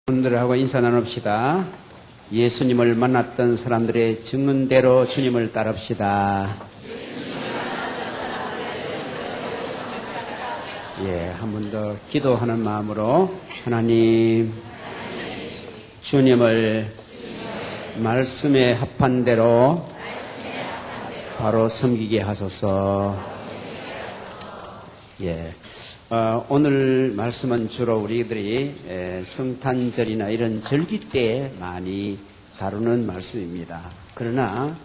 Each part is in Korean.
분들하고 인사 나눕시다. 예수님을 만났던 사람들의 증언대로 주님을 따릅시다. 한 번 더 기도하는 마음으로 하나님, 주님을 말씀에 합한 대로 바로 섬기게 하소서. 오늘 말씀은 주로 우리들이 성탄절이나 이런 절기 때 많이 다루는 말씀입니다. 그러나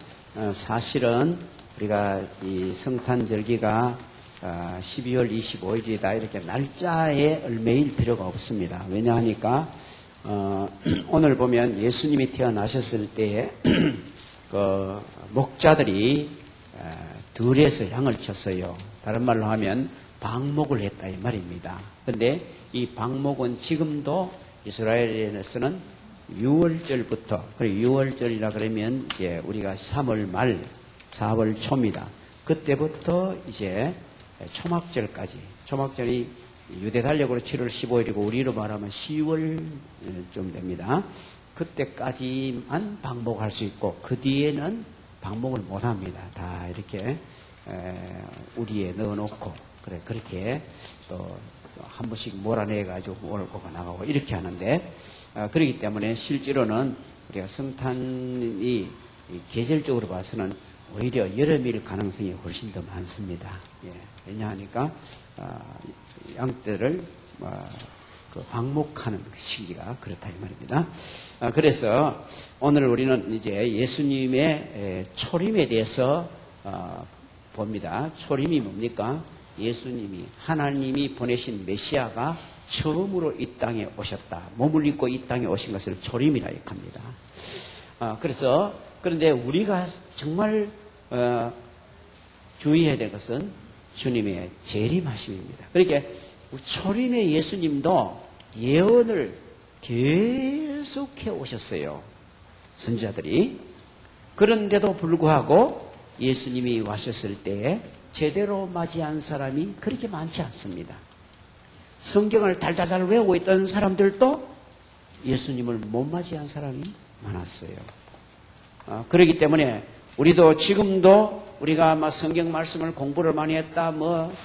사실은 우리가 이 성탄절기가 12월 25일이다 이렇게 날짜에 얽매일 필요가 없습니다. 왜냐하니까 오늘 보면 예수님이 태어나셨을 때에 그 목자들이 들에서 양을 쳤어요. 다른 말로 하면 방목을 했다 이 말입니다. 그런데 이 방목은 지금도 이스라엘에서는 6월절부터, 그리고 6월절이라 그러면 이제 우리가 3월 말, 4월 초입니다. 그때부터 이제 초막절까지, 초막절이 유대 달력으로 7월 15일이고 우리로 말하면 10월쯤 됩니다. 그때까지만 방목할 수 있고 그 뒤에는 방목을 못 합니다. 다 이렇게 우리에 넣어놓고 그렇게 또 한 번씩 몰아내가지고 오가 나가고 이렇게 하는데, 그렇기 때문에 실제로는 우리가 성탄이 계절적으로 봐서는 오히려 여름일 가능성이 훨씬 더 많습니다. 왜냐하니까 양떼를 방목하는 시기가 그렇다 이 말입니다. 그래서 오늘 우리는 이제 예수님의 초림에 대해서 봅니다. 초림이 뭡니까? 예수님이, 하나님이 보내신 메시아가 처음으로 이 땅에 오셨다. 몸을 입고 이 땅에 오신 것을 초림이라 합니다. 그런데 우리가 정말 주의해야 될 것은 주님의 재림하심입니다. 그러니까 초림의 예수님도 예언을 계속해 오셨어요. 선지자들이. 그런데도 불구하고 예수님이 와셨을 때에 제대로 맞이한 사람이 그렇게 많지 않습니다. 성경을 달달달 외우고 있던 사람들도 예수님을 못 맞이한 사람이 많았어요. 그렇기 때문에 우리도 지금도 우리가 막 성경 말씀을 공부를 많이 했다,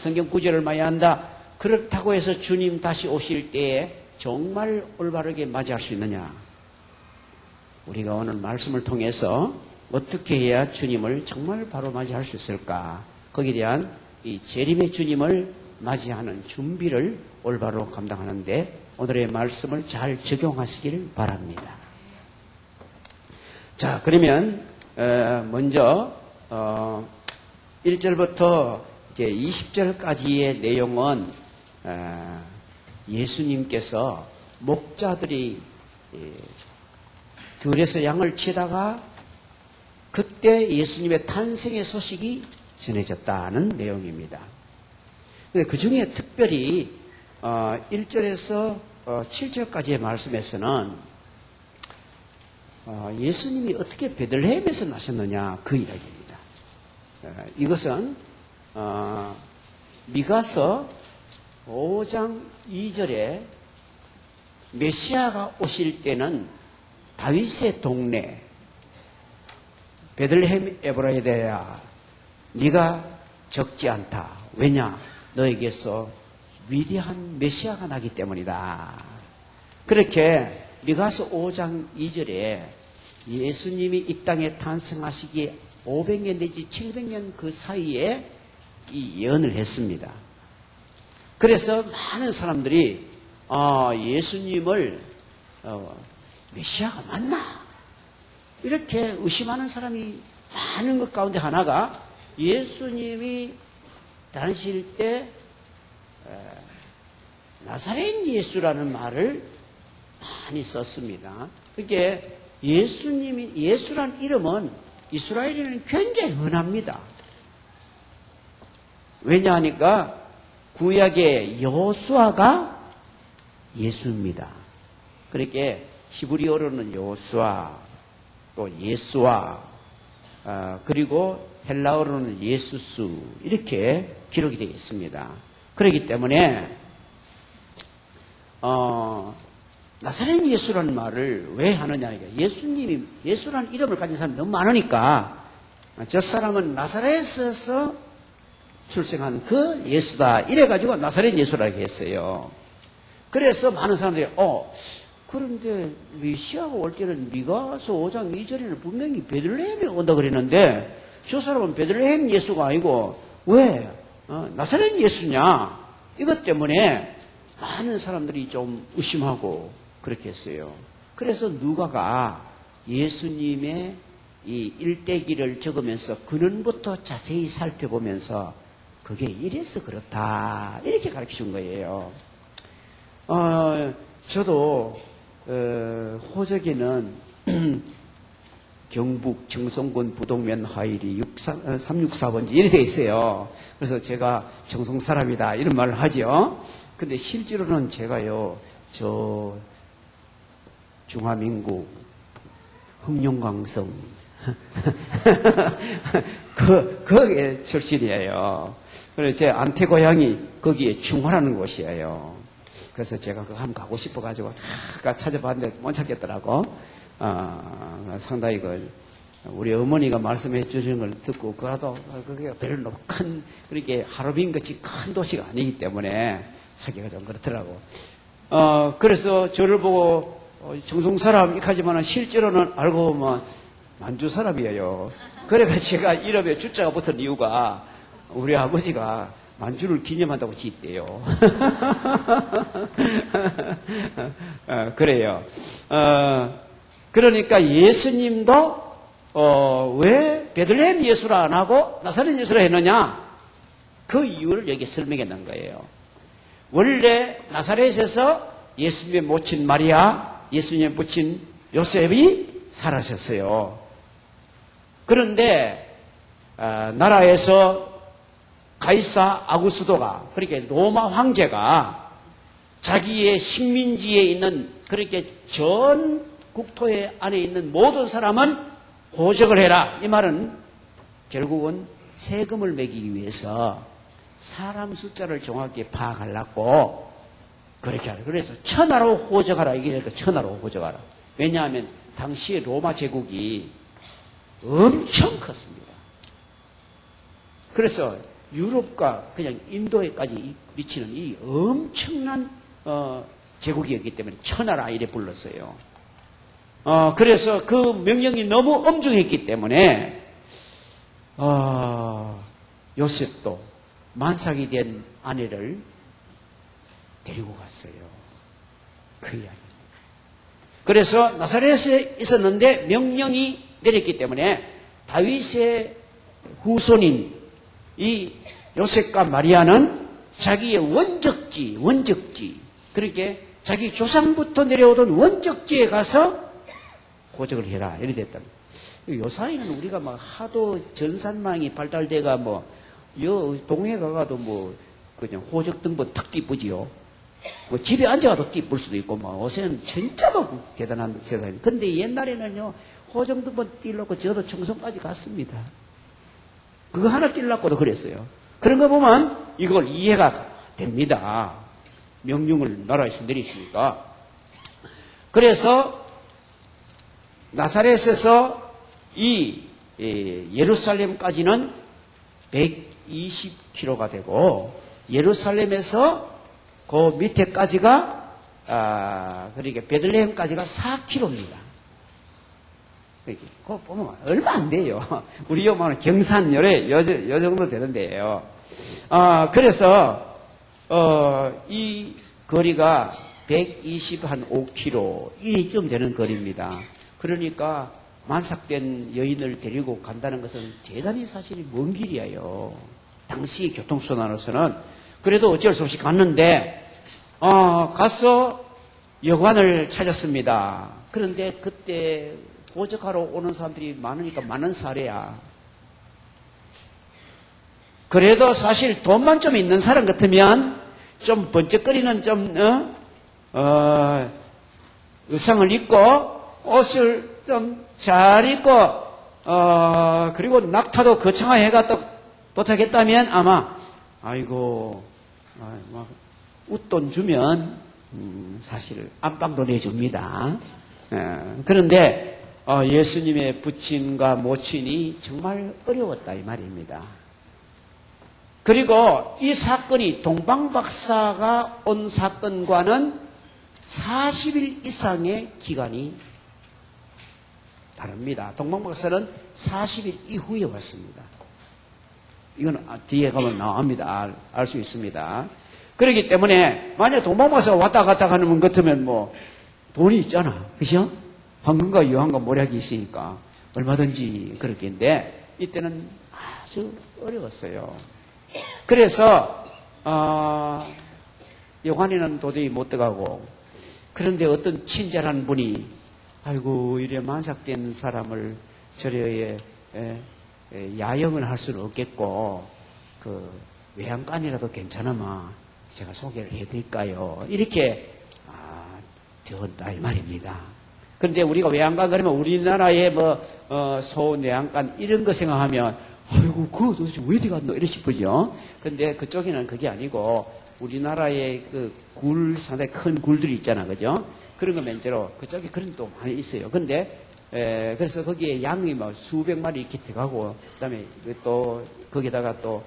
성경 구절을 많이 한다, 그렇다고 해서 주님 다시 오실 때에 정말 올바르게 맞이할 수 있느냐? 우리가 오늘 말씀을 통해서 어떻게 해야 주님을 정말 바로 맞이할 수 있을까? 거기에 대한 이 재림의 주님을 맞이하는 준비를 올바로 감당하는데 오늘의 말씀을 잘 적용하시길 바랍니다. 자, 그러면 먼저 1절부터 이제 20절까지의 내용은 예수님께서 목자들이 들에서 양을 치다가 그때 예수님의 탄생의 소식이 전해졌다는 내용입니다. 그 중에 특별히 1절에서 7절까지의 말씀에서는 예수님이 어떻게 베들레헴에서 나셨느냐 그 이야기입니다. 이것은 미가서 5장 2절에 메시아가 오실 때는 다윗의 동네 베들레헴 에브라이다야 네가 적지 않다. 왜냐? 너에게서 위대한 메시아가 나기 때문이다. 그렇게 미가서 5장 2절에 예수님이 이 땅에 탄생하시기에 500년 내지 700년 그 사이에 이 예언을 했습니다. 그래서 많은 사람들이 예수님을 메시아가 맞나? 이렇게 의심하는 사람이 많은 것 가운데 하나가 예수님이 다니실 때 나사렛 예수라는 말을 많이 썼습니다. 그게 예수님이, 예수라는 이름은 이스라엘에는 굉장히 흔합니다. 왜냐하니까 구약의 여호수아가 예수입니다. 그렇게 히브리어로는 여호수아, 또 예수아, 그리고 헬라어로는 예수스 이렇게 기록이 되어 있습니다. 그렇기 때문에 나사렛 예수라는 말을 왜 하느냐. 예수님이, 예수라는 이름을 가진 사람이 너무 많으니까 저 사람은 나사렛에서 출생한 그 예수다. 이래가지고 나사렛 예수라고 했어요. 그래서 많은 사람들이, 그런데 메시아가 올 때는 미가서 5장 2절에는 분명히 베들레헴에 온다 그랬는데 저 사람은 베들레헴 예수가 아니고 왜 나사렛 예수냐. 이것 때문에 많은 사람들이 좀 의심하고 그렇게 했어요. 그래서 누가가 예수님의 이 일대기를 적으면서 근원부터 자세히 살펴보면서 그게 이래서 그렇다. 이렇게 가르쳐 준 거예요. 저도 호적에는 경북 정성군 부동면 하일이 364번지 이렇게 되어 있어요. 그래서 제가 정성 사람이다 이런 말을 하죠. 근데 실제로는 제가요, 중화민국 흑룡강성 거기에 출신이에요. 그래서 제 안태 고향이 거기에 중화라는 곳이에요. 그래서 제가 그거 한번 가고 싶어가지고 찾아봤는데 못 찾겠더라고. 상당히 우리 어머니가 말씀해 주시는 걸 듣고 그래도 그게 별로 큰 그렇게 하루빈 같이 큰 도시가 아니기 때문에 찾기가 좀 그렇더라고. 그래서 저를 보고 정성 사람 이카지만 실제로는 알고 보면 만주 사람이에요. 그래가 제가 이름에 주자가 붙은 이유가 우리 아버지가 만주를 기념한다고 짓대요. 그래요. 그러니까 예수님도 왜 베들레헴 예수라 안 하고 나사렛 예수라 했느냐? 그 이유를 여기 설명해 놓은 거예요. 원래 나사렛에서 예수님의 모친 마리아, 예수님의 모친 요셉이 살아셨어요. 그런데 나라에서 가이사 아구스도가, 그렇게 로마 황제가 자기의 식민지에 있는, 그렇게 전 국토에 안에 있는 모든 사람은 호적을 해라. 이 말은 결국은 세금을 매기기 위해서 사람 숫자를 정확히 파악하려고 그렇게 하라. 그래서 천하로 호적하라. 이게 천하로 호적하라. 왜냐하면 당시에 로마 제국이 엄청 컸습니다. 그래서 유럽과 그냥 인도에까지 미치는 이 엄청난 제국이었기 때문에 천하라 이래 불렀어요. 그래서 그 명령이 너무 엄중했기 때문에 요셉도 만삭이 된 아내를 데리고 갔어요. 그 이야기입니다. 그래서 나사렛에 있었는데 명령이 내렸기 때문에 다윗의 후손인 이 요셉과 마리아는 자기의 원적지, 그렇게 자기 조상부터 내려오던 원적지에 가서 호적을 해라. 이렇게 됐다. 요사이는 우리가 막 하도 전산망이 발달돼가 동해 가가도 그냥 호적 등본 탁 띠쁘지요. 집에 앉아가도 띠쁠 수도 있고, 요새는 진짜 대단한 세상입니다. 근데 옛날에는요, 호적 등본 띠려고 저도 청송까지 갔습니다. 그거 하나 띠려고도 그랬어요. 그런 거 보면 이걸 이해가 됩니다. 명령을 나라에서 내리시니까. 그래서 나사렛에서 이 예루살렘까지는 120km가 되고 예루살렘에서 그 밑에까지가 그러니까 베들레헴까지가 4km입니다. 그거 보면 얼마 안 돼요. 우리 요만은 경산열에 요 정도 되는데요. 그래서 이 거리가 125km 이쯤 되는 거리입니다. 그러니까 만삭된 여인을 데리고 간다는 것은 대단히 사실이 먼 길이에요. 당시 교통수단으로서는. 그래도 어쩔 수 없이 갔는데 가서 여관을 찾았습니다. 그런데 그때 호적하러 오는 사람들이 많으니까 많은 사례야. 그래도 사실 돈만 좀 있는 사람 같으면 좀 번쩍거리는 의상을 입고 옷을 좀 잘 입고 그리고 낙타도 거창하게 해가 도착했다면 아마 아이고 막 웃돈 주면 사실 안방도 내줍니다. 그런데 예수님의 부친과 모친이 정말 어려웠다 이 말입니다. 그리고 이 사건이 동방박사가 온 사건과는 40일 이상의 기간이 다릅니다. 동방박사는 40일 이후에 왔습니다. 이건 뒤에 가면 나옵니다. 알 수 있습니다. 그렇기 때문에 만약 동방박사가 왔다 갔다 하는 분 같으면 뭐 돈이 있잖아. 그죠? 황금과 유황과 모략이 있으니까 얼마든지 그렇겠는데 이때는 아주 어려웠어요. 그래서 요한이는 도저히 못 들어가고 그런데 어떤 친절한 분이 아이고 이래 만삭된 사람을 저래 야영을 할 수는 없겠고 그 외양간이라도 괜찮으면 제가 소개를 해드릴까요? 이렇게 되었다 이 말입니다. 그런데 우리가 외양간 그러면 우리나라의 소원 외양간 이런 거 생각하면 아이고 그거 도대체 왜 어디 갔노 이래 싶으죠. 근데 그쪽에는 그게 아니고 우리나라의 그 굴 상당히 큰 굴들이 있잖아, 그죠? 그런 거 맨제로 그쪽에 그런 또 많이 있어요. 근데 그래서 거기에 양이 막 수백 마리 이렇게 들어가고 그다음에 또 거기다가 또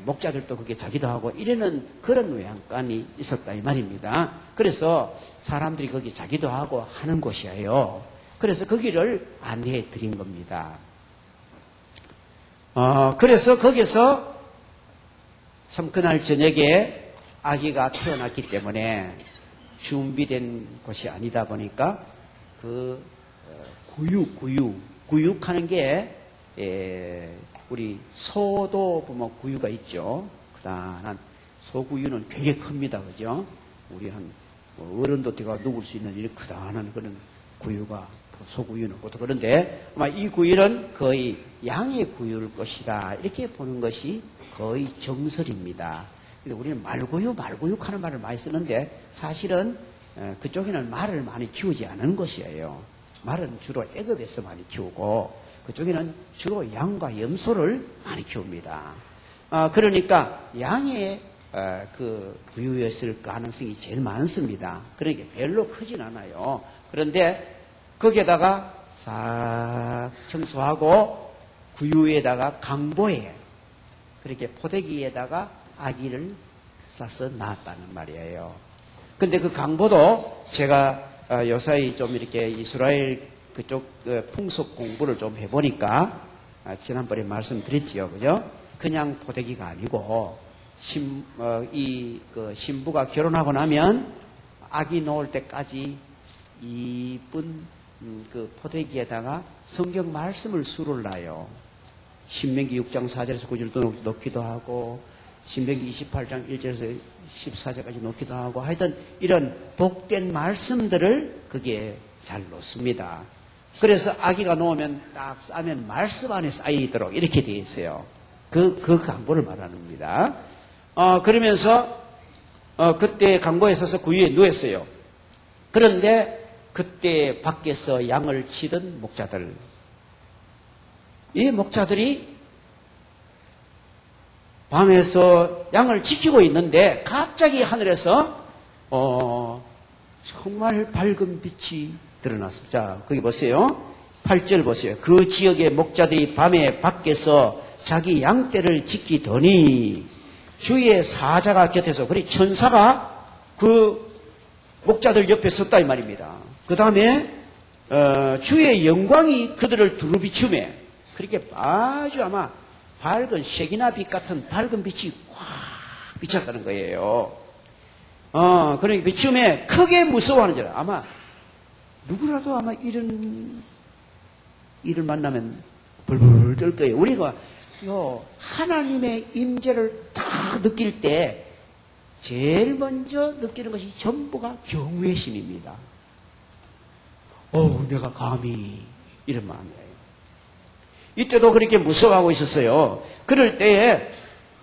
목자들도 거기에 자기도 하고 이래는 그런 외양간이 있었다 이 말입니다. 그래서 사람들이 거기 자기도 하고 하는 곳이에요. 그래서 거기를 안내해 드린 겁니다. 그래서 거기서 참 그날 저녁에 아기가 태어났기 때문에 준비된 곳이 아니다 보니까 그 구육하는 게 우리 소도 보면 구유가 있죠. 그다란 소구유는 굉장히 큽니다, 그죠? 우리 한 어른도 들어가 누울 수 있는 이런 크다란 그런 구유가 소구유는 보통 그런데 아마 이 구유는 거의 양의 구유일 것이다 이렇게 보는 것이 거의 정설입니다. 근데 우리는 말구유 하는 말을 많이 쓰는데 사실은 그쪽에는 말을 많이 키우지 않은 것이에요. 말은 주로 애급에서 많이 키우고 그쪽에는 주로 양과 염소를 많이 키웁니다. 그러니까 양의 그 구유였을 가능성이 제일 많습니다. 그러니까 별로 크진 않아요. 그런데 거기에다가 싹 청소하고 구유에다가 강보에 그렇게 포대기에다가 아기를 싸서 낳았다는 말이에요. 근데 그 강보도 제가 요사이 좀 이렇게 이스라엘 그쪽 풍속 공부를 좀 해보니까 지난번에 말씀드렸지요, 그죠? 그냥 포대기가 아니고 신부가 결혼하고 나면 아기 놓을 때까지 이쁜 그 포대기에다가 성경 말씀을 수를 놔요. 신명기 6장 4절에서 9절도 놓기도 하고 신명기 28장 1절에서 14절까지 놓기도 하고 하여튼 이런 복된 말씀들을 거기에 잘 놓습니다. 그래서 아기가 놓으면 딱 싸면 말씀 안에 쌓이도록 이렇게 되어 있어요. 그 강보를 말합니다. 그러면서 그때 강보에 서서 구유에 누웠어요. 그런데 그때 밖에서 양을 치던 목자들, 이 목자들이 밤에서 양을 지키고 있는데 갑자기 하늘에서 정말 밝은 빛이 드러났습니다. 자, 거기 보세요. 8절 보세요. 그 지역의 목자들이 밤에 밖에서 자기 양떼를 지키더니 주의 사자가 곁에서 그리 천사가 그 목자들 옆에 섰다 이 말입니다. 그 다음에 주의 영광이 그들을 두루 비추매 그렇게 아주 아마 밝은 쉐기나 빛 같은 밝은 빛이 확 비쳤다는 거예요. 그러니까 비춤에 크게 무서워하는 줄 아마 누구라도 아마 이런 일을 만나면 벌벌 떨 거예요. 우리가 하나님의 임재를 다 느낄 때 제일 먼저 느끼는 것이 전부가 경외심입니다. 내가 감히 이런 마음이에요. 이때도 그렇게 무서워하고 있었어요. 그럴 때에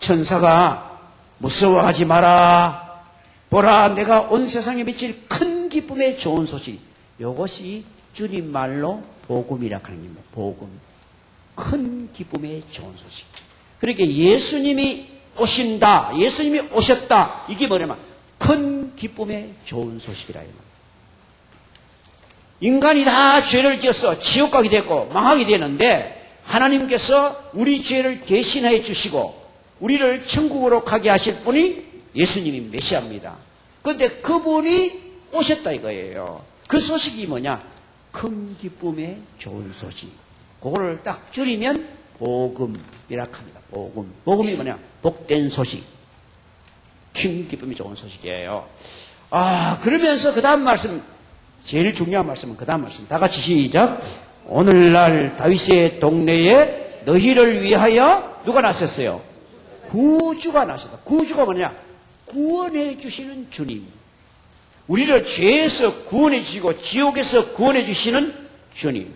천사가 무서워하지 마라. 보라, 내가 온 세상에 미칠 큰 기쁨의 좋은 소식. 이것이 주님 말로 복음이라 하는 겁니다. 복음. 큰 기쁨의 좋은 소식. 그렇게 예수님이 오신다. 예수님이 오셨다. 이게 뭐냐면 큰 기쁨의 좋은 소식이라. 인간이 다 죄를 지어서 지옥 가게 됐고 망하게 되는데 하나님께서 우리 죄를 대신해 주시고 우리를 천국으로 가게 하실 분이 예수님이 메시아입니다. 그런데 그분이 오셨다 이거예요. 그 소식이 뭐냐? 큰 기쁨의 좋은 소식. 그거를 딱 줄이면 복음이라 합니다. 복음. 복음이 뭐냐? 복된 소식. 큰 기쁨이 좋은 소식이에요. 그러면서 그 다음 말씀, 제일 중요한 말씀은 그 다음 말씀. 다 같이 시작. 오늘날 다윗의 동네에 너희를 위하여 누가 나셨어요? 구주가 나셨다. 구주가 뭐냐? 구원해 주시는 주님. 우리를 죄에서 구원해 주시고 지옥에서 구원해 주시는 주님.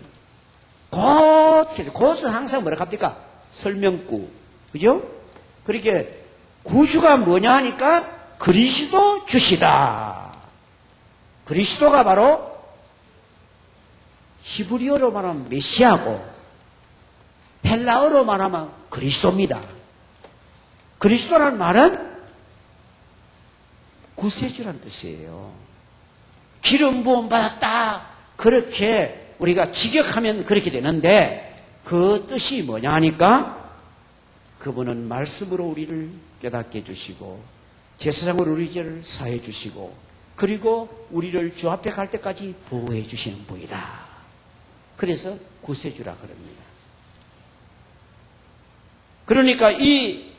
곧은 항상 뭐라 합니까? 설명구. 그죠? 그렇게 구주가 뭐냐 하니까 그리스도 주시다. 그리스도가 바로 히브리어로 말하면 메시아고 헬라어로 말하면 그리스도입니다. 그리스도라는 말은 구세주라는 뜻이에요. 기름 부음 받았다. 그렇게 우리가 직역하면 그렇게 되는데 그 뜻이 뭐냐 하니까 그분은 말씀으로 우리를 깨닫게 해주시고 제사장으로 우리 죄를 사해 주시고 그리고 우리를 주 앞에 갈 때까지 보호해 주시는 분이다. 그래서 구세주라 그럽니다. 그러니까 이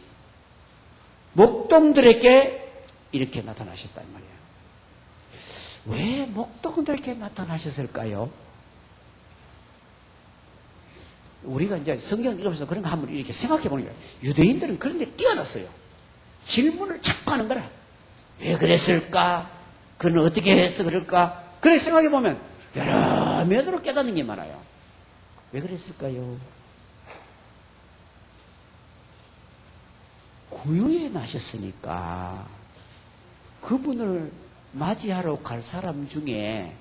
목동들에게 이렇게 나타나셨단 말이에요. 왜 목동들에게 나타나셨을까요? 우리가 이제 성경 읽으면서 그런 거 한번 이렇게 생각해 보니까 유대인들은 그런 데 뛰어났어요. 질문을 자꾸 하는 거라. 왜 그랬을까? 그는 어떻게 해서 그럴까? 그래 생각해 보면 여러 면으로 깨닫는 게 많아요. 왜 그랬을까요? 구유에 나셨으니까 그분을 맞이하러 갈 사람 중에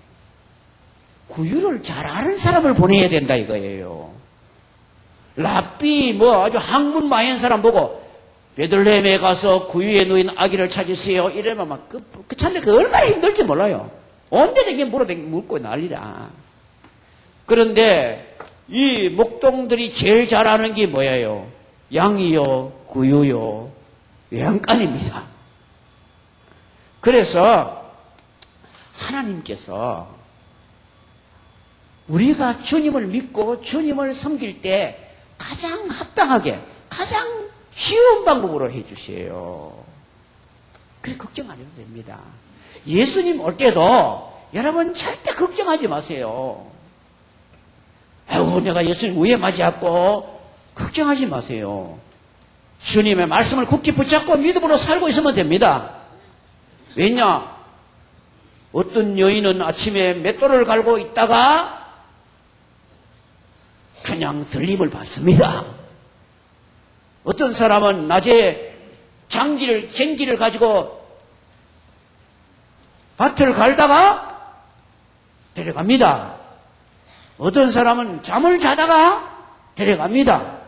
구유를 잘 아는 사람을 보내야 된다 이거예요. 랍비 아주 학문 많은 사람 보고 베들레헴에 가서 구유에 누인 아기를 찾으세요 이러면 막 그 참데 그 얼마나 힘들지 몰라요. 온데되게 묻고 난리라. 그런데 이 목동들이 제일 잘 아는 게 뭐예요? 양이요 구유요 외양간입니다. 그래서 하나님께서 우리가 주님을 믿고 주님을 섬길 때 가장 합당하게 가장 쉬운 방법으로 해주세요. 그래 걱정 안 해도 됩니다. 예수님 올 때도 여러분 절대 걱정하지 마세요. 아이고 내가 예수님 왜 맞이했고 걱정하지 마세요. 주님의 말씀을 굳게 붙잡고 믿음으로 살고 있으면 됩니다. 왜냐? 어떤 여인은 아침에 맷돌을 갈고 있다가 그냥 들림을 받습니다. 어떤 사람은 낮에 쟁기를 가지고 밭을 갈다가 데려갑니다. 어떤 사람은 잠을 자다가 데려갑니다.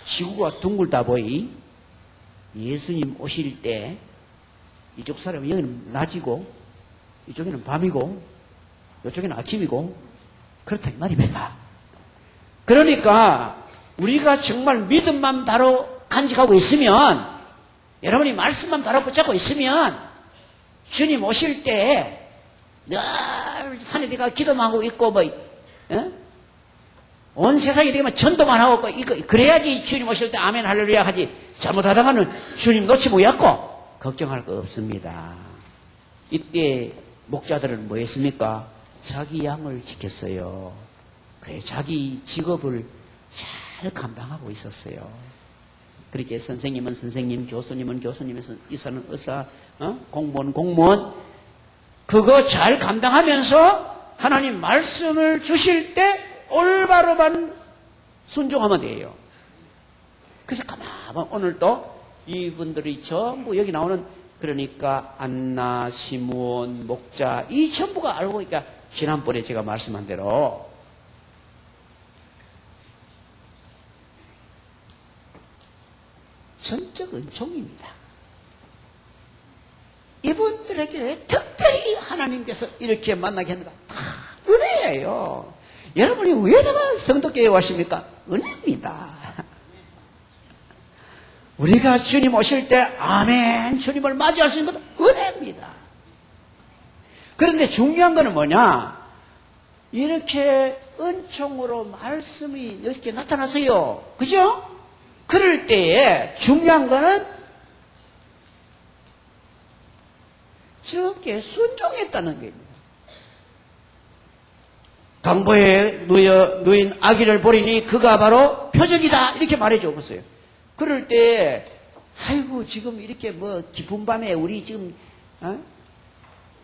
지구가 둥글다 보이 예수님 오실 때 이쪽 사람은 여기는 낮이고 이쪽에는 밤이고 이쪽에는 아침이고 그렇다 이 말입니다. 그러니까 우리가 정말 믿음만 바로 간직하고 있으면 여러분이 말씀만 바로 붙잡고 있으면 주님 오실 때 늘 산에 내가 기도만 하고 있고 온 세상이 되면 전도만 하고 있고 그래야지 주님 오실 때 아멘 할렐루야 하지 잘못하다가는 주님 놓치고 였고 걱정할 거 없습니다. 이때 목자들은 뭐 했습니까? 자기 양을 지켰어요. 그래 자기 직업을 잘 감당하고 있었어요. 그렇게 선생님은 선생님, 교수님은 교수님, 의사는 의사, 공무원 공무원 그거 잘 감당하면서 하나님 말씀을 주실 때 올바로만 순종하면 돼요. 그래서 가만 오늘도 이분들이 전부 여기 나오는 그러니까 안나, 시므온, 목자 이 전부가 알고 있으니까 지난번에 제가 말씀한 대로 전적 은총입니다. 이분들에게 특별히 하나님께서 이렇게 만나게 하는 거 다 은혜예요. 여러분이 왜다가 성도교회에 왔습니까? 은혜입니다. 우리가 주님 오실 때 아멘 주님을 맞이할 수 있는 것도 은혜입니다. 그런데 중요한 거는 뭐냐? 이렇게 은총으로 말씀이 이렇게 나타났어요. 그죠? 그럴 때에 중요한 거는 저게 순종했다는 겁니다. 강보에 누인 아기를 보리니 그가 바로 표적이다 이렇게 말해줘 보세요. 그럴 때 아이고 지금 이렇게 뭐 깊은 밤에 우리 지금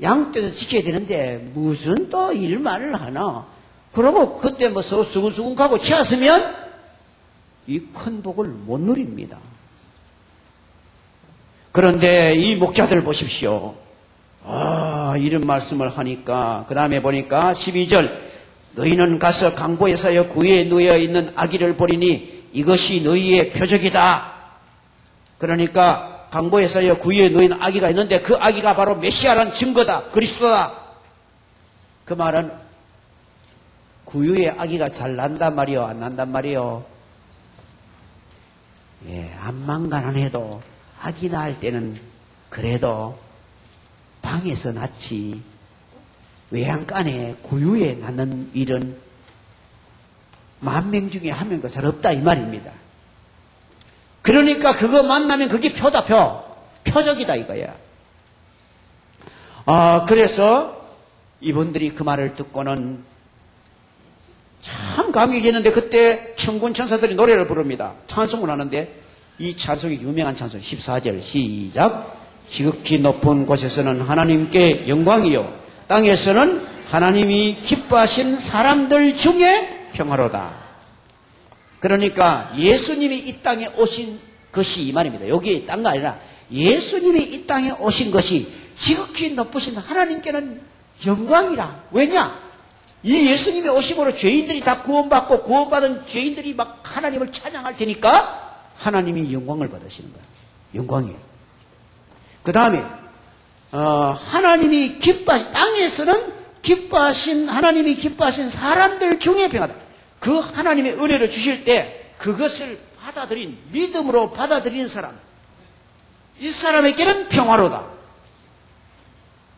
양떼도 지켜야 되는데 무슨 또 일만을 하나. 그러고 그때 뭐 수근수근 가고 치웠으면 이 큰 복을 못 누립니다. 그런데 이 목자들 보십시오. 이런 말씀을 하니까 그 다음에 보니까 12절 너희는 가서 강보에서여 구에 누워 있는 아기를 보리니 이것이 너희의 표적이다. 그러니까 강보에서여 구에 누인 아기가 있는데 그 아기가 바로 메시아라는 증거다. 그리스도다. 그 말은 구유의 아기가 잘 난단 말이요 안 난단 말이요? 예, 암만 가난해도 아기 낳을 때는 그래도 방에서 낳지 외양간에 구유에 낳는 일은 10,000명 중에 1명도 잘 없다 이 말입니다. 그러니까 그거 만나면 그게 표다 표적이다 이거야. 그래서 이분들이 그 말을 듣고는 참 감격했는데 그때 천군 천사들이 노래를 부릅니다. 찬송을 하는데 이 찬송이 유명한 찬송 14절 시작. 지극히 높은 곳에서는 하나님께 영광이요 땅에서는 하나님이 기뻐하신 사람들 중에 평화로다. 그러니까 예수님이 이 땅에 오신 것이 이 말입니다. 여기 딴 거 아니라 예수님이 이 땅에 오신 것이 지극히 높으신 하나님께는 영광이라. 왜냐? 이 예수님이 오심으로 죄인들이 다 구원받고 구원받은 죄인들이 막 하나님을 찬양할 테니까 하나님이 영광을 받으시는 거야. 영광이에요. 그 다음에 하나님이 기뻐하신 땅에서는 하나님이 기뻐하신 사람들 중에 평화다. 그 하나님의 은혜를 주실 때 그것을 받아들인 믿음으로 받아들이는 사람, 이 사람에게는 평화로다.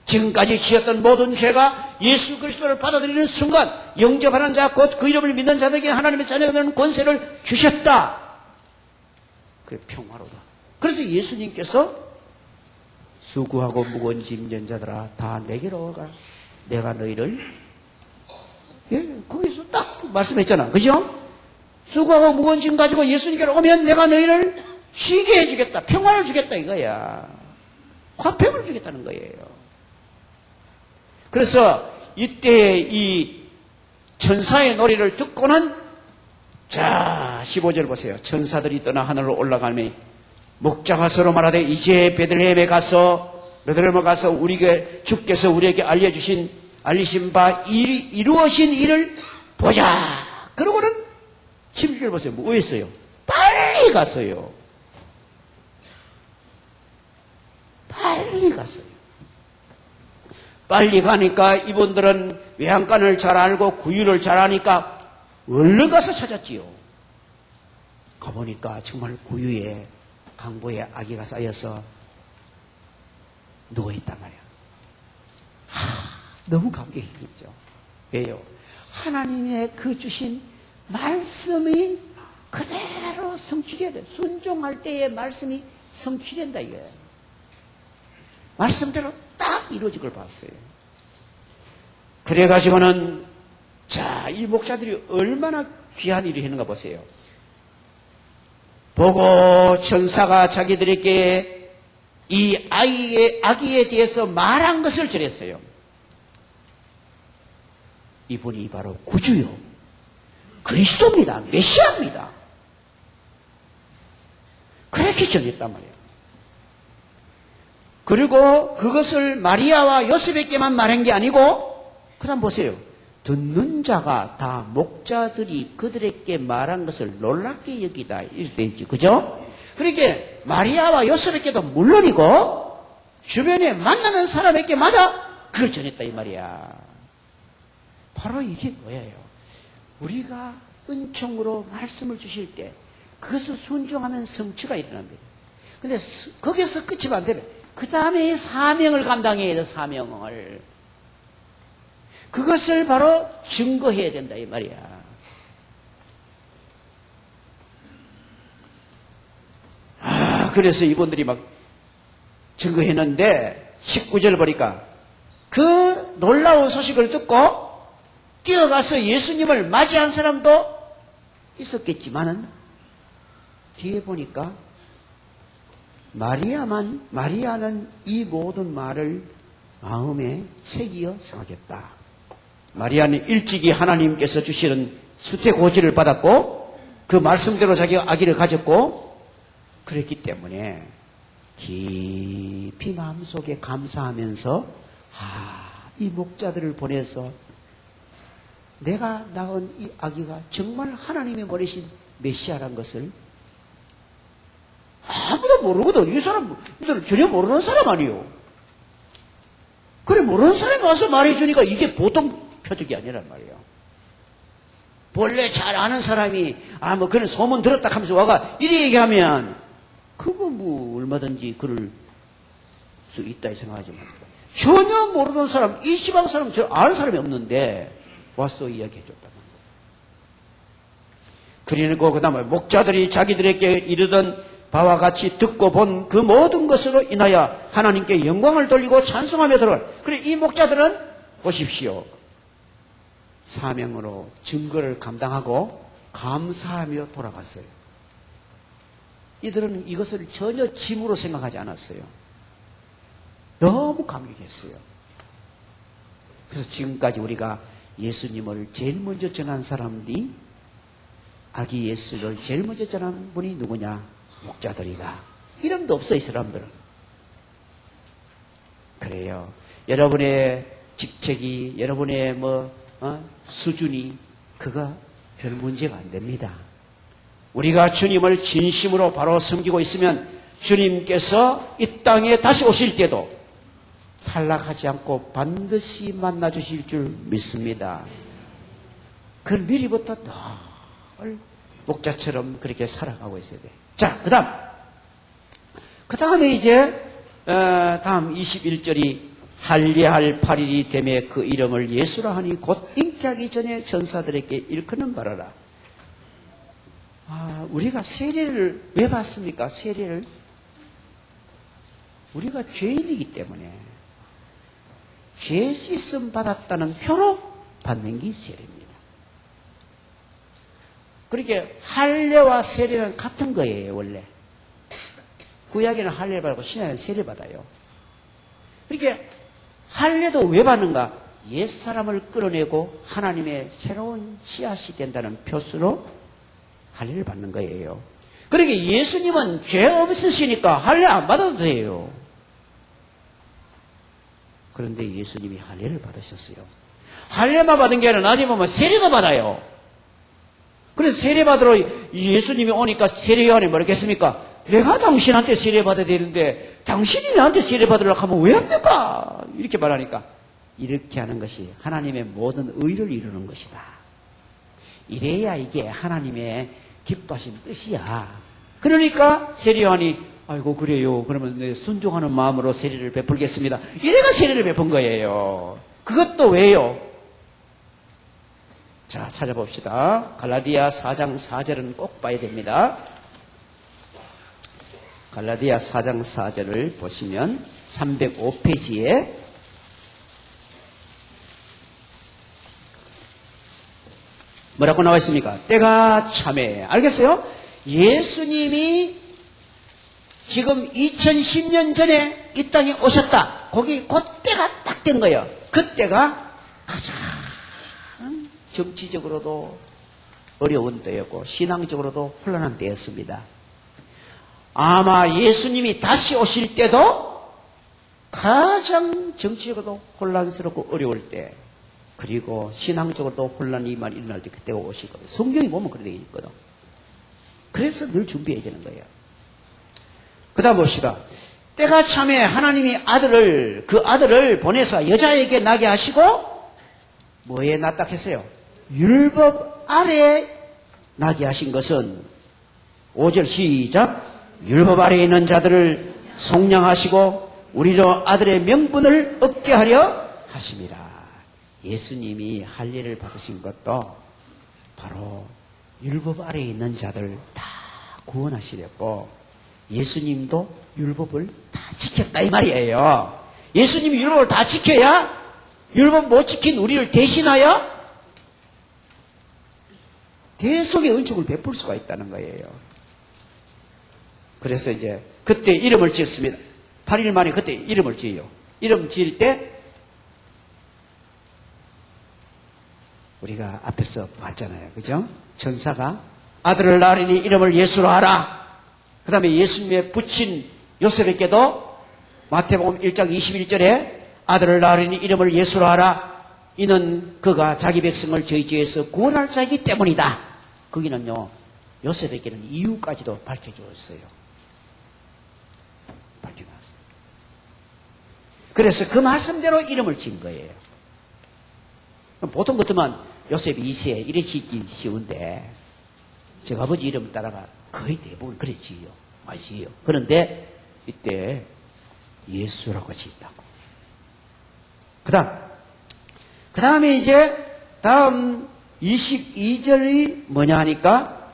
지금까지 지었던 모든 죄가 예수 그리스도를 받아들이는 순간 영접하는 자 곧 그 이름을 믿는 자들에게 하나님의 자녀가 되는 권세를 주셨다. 그게 평화로다. 그래서 예수님께서 수고하고 무거운 짐 진 자들아 다 내게로 오라. 내가 너희를 거기서 딱 말씀했잖아. 그죠? 수고하고 무거운 짐 가지고 예수님께로 오면 내가 너희를 쉬게 해주겠다. 평화를 주겠다 이거야. 화평을 주겠다는 거예요. 그래서 이때 이 천사의 노래를 듣고는 자 15절 보세요. 천사들이 떠나 하늘로 올라가며 목자가 서로 말하되 이제 베들레헴에 가서 우리에게 주께서 우리에게 알리신 바 이루어진 일을 보자. 그러고는 16절 보세요. 뭐 했어요? 빨리 갔어요. 빨리 갔어요. 빨리 가니까 이분들은 외양간을 잘 알고 구유를 잘 아니까 얼른 가서 찾았지요. 가보니까 정말 구유에 강보에 아기가 쌓여서 누워있단 말이야. 너무 감격했죠. 왜요? 하나님의 그 주신 말씀이 그대로 성취돼야 돼. 순종할 때의 말씀이 성취된다 이거예요. 말씀대로 딱 이루어질 걸 봤어요. 그래가지고는 자, 이 목자들이 얼마나 귀한 일을 했는가 보세요. 보고 천사가 자기들에게 이 아기에 대해서 말한 것을 전했어요. 이분이 바로 구주요 그리스도입니다. 메시아입니다. 그렇게 전했단 말이에요. 그리고 그것을 마리아와 요셉에게만 말한 게 아니고 그 다음 보세요. 듣는 자가 다 목자들이 그들에게 말한 것을 놀랍게 여기다 이렇게 되어 있죠. 그죠? 그러니까 마리아와 요셉에게도 물론이고 주변에 만나는 사람에게마다 그걸 전했다 이 말이야. 바로 이게 뭐예요? 우리가 은총으로 말씀을 주실 때 그것을 순종하면 성취가 일어납니다. 근데 거기서 끝이면 안 되면 그 다음에 사명을 감당해야 돼. 사명을. 그것을 바로 증거해야 된다 이 말이야. 그래서 이분들이 막 증거했는데 19절 보니까 그 놀라운 소식을 듣고 뛰어가서 예수님을 맞이한 사람도 있었겠지만은 뒤에 보니까 마리아는 이 모든 말을 마음에 새기어 생각했다. 마리아는 일찍이 하나님께서 주시는 수태고지를 받았고 그 말씀대로 자기가 아기를 가졌고 그랬기 때문에 깊이 마음속에 감사하면서 이 목자들을 보내서 내가 낳은 이 아기가 정말 하나님의 보내신 메시아란 것을 아무도 모르거든. 이 사람들 전혀 모르는 사람 아니에요. 그래 모르는 사람이 와서 말해주니까 이게 보통 표적이 아니란 말이에요. 본래 잘 아는 사람이 뭐 그런 소문 들었다 하면서 와가 이리 얘기하면 그거 뭐 얼마든지 그럴 수 있다 생각하지만 전혀 모르는 사람, 이 지방 사람 저 아는 사람이 없는데 와서 이야기해 줬단 말이에요. 그리고 그 다음에 목자들이 자기들에게 이르던 바와 같이 듣고 본 그 모든 것으로 인하여 하나님께 영광을 돌리고 찬송하며 들어갈. 그래 이 목자들은 보십시오. 사명으로 증거를 감당하고 감사하며 돌아갔어요. 이들은 이것을 전혀 짐으로 생각하지 않았어요. 너무 감격했어요. 그래서 지금까지 우리가 예수님을 제일 먼저 전한 사람들이 아기 예수를 제일 먼저 전한 분이 누구냐? 목자들이다. 이름도 없어 이 사람들은. 그래요. 여러분의 직책이 여러분의 수준이 그가 별 문제가 안 됩니다. 우리가 주님을 진심으로 바로 섬기고 있으면 주님께서 이 땅에 다시 오실 때도 탈락하지 않고 반드시 만나 주실 줄 믿습니다. 그 미리부터 늘 목자처럼 그렇게 살아가고 있어야 돼. 자, 그 다음에 이제 다음 21절이 할례할 8일이 되매 그 이름을 예수라 하니 곧 잉태하기 전에 전사들에게 일컫는 바라라. 우리가 세례를 왜 받습니까? 세례를 우리가 죄인이기 때문에 죄 씻음 받았다는 표로 받는 게 세례입니다. 그렇게 할례와 세례는 같은 거예요. 원래 구약에는 할례를 받고 신약에는 세례를 받아요. 그렇게 할례도 왜 받는가? 옛사람을 끌어내고 하나님의 새로운 씨앗이 된다는 표수로 할례를 받는 거예요. 그러니까 예수님은 죄 없으시니까 할례 안 받아도 돼요. 그런데 예수님이 할례를 받으셨어요. 할례만 받은 게 아니라 나중에 보면 세례도 받아요. 그래서 세례 받으러 예수님이 오니까 세례요한이 뭐랬겠습니까? 내가 당신한테 세례 받아야 되는데 당신이 나한테 세례 받으려고 하면 왜 합니까? 이렇게 말하니까 이렇게 하는 것이 하나님의 모든 의를 이루는 것이다. 이래야 이게 하나님의 기뻐하신 뜻이야. 그러니까 세례요한이 아이고 그래요. 그러면 내 순종하는 마음으로 세례를 베풀겠습니다. 이래가 세례를 베푼 거예요. 그것도 왜요? 자, 찾아봅시다. 갈라디아 4장 4절은 꼭 봐야 됩니다. 갈라디아 4장 4절을 보시면 305페이지에 뭐라고 나와 있습니까? 때가 참에. 알겠어요? 예수님이 지금 2010년 전에 이 땅에 오셨다. 거기 그때가 딱 된 거예요. 그때가 가장 정치적으로도 어려운 때였고 신앙적으로도 혼란한 때였습니다. 아마 예수님이 다시 오실 때도 가장 정치적으로도 혼란스럽고 어려울 때 그리고 신앙적으로도 혼란이 많이 일어날 때 그때가 오실 거예요. 성경이 보면 그렇게 되어 있거든. 그래서 늘 준비해야 되는 거예요. 그 다음 봅시다. 때가 참에 하나님이 그 아들을 보내서 여자에게 나게 하시고 뭐에 낳다 했어요? 율법 아래에 나게 하신 것은 5절 시작. 율법 아래에 있는 자들을 속량하시고 우리로 아들의 명분을 얻게 하려 하심이라. 예수님이 할례를 받으신 것도 바로 율법 아래에 있는 자들 다 구원하시려고 예수님도 율법을 다 지켰다 이 말이에요. 예수님이 율법을 다 지켜야 율법 못 지킨 우리를 대신하여 대속의 은총을 베풀 수가 있다는 거예요. 그래서 이제 그때 이름을 지었습니다. 8일 만에 그때 이름을 지어요. 이름 지을 때 우리가 앞에서 봤잖아요. 그죠? 천사가 아들을 낳으리니 이름을 예수로 하라. 그 다음에 예수님의 부친 요셉에게도 마태복음 1장 21절에 아들을 낳으리니 이름을 예수로 하라. 이는 그가 자기 백성을 저희 죄에서 구원할 자이기 때문이다. 거기는요, 요셉에게는 이유까지도 밝혀주었어요. 밝혀놨어요. 그래서 그 말씀대로 이름을 지은 거예요. 보통 같으면 요셉 2세 이래 짓기 쉬운데 제가 아버지 이름을 따라가 거의 대부분 그래 지어요. 많이 지어요. 그런데 이때 예수라고 짓다고. 그 다음에 이제 다음 22절이 뭐냐 하니까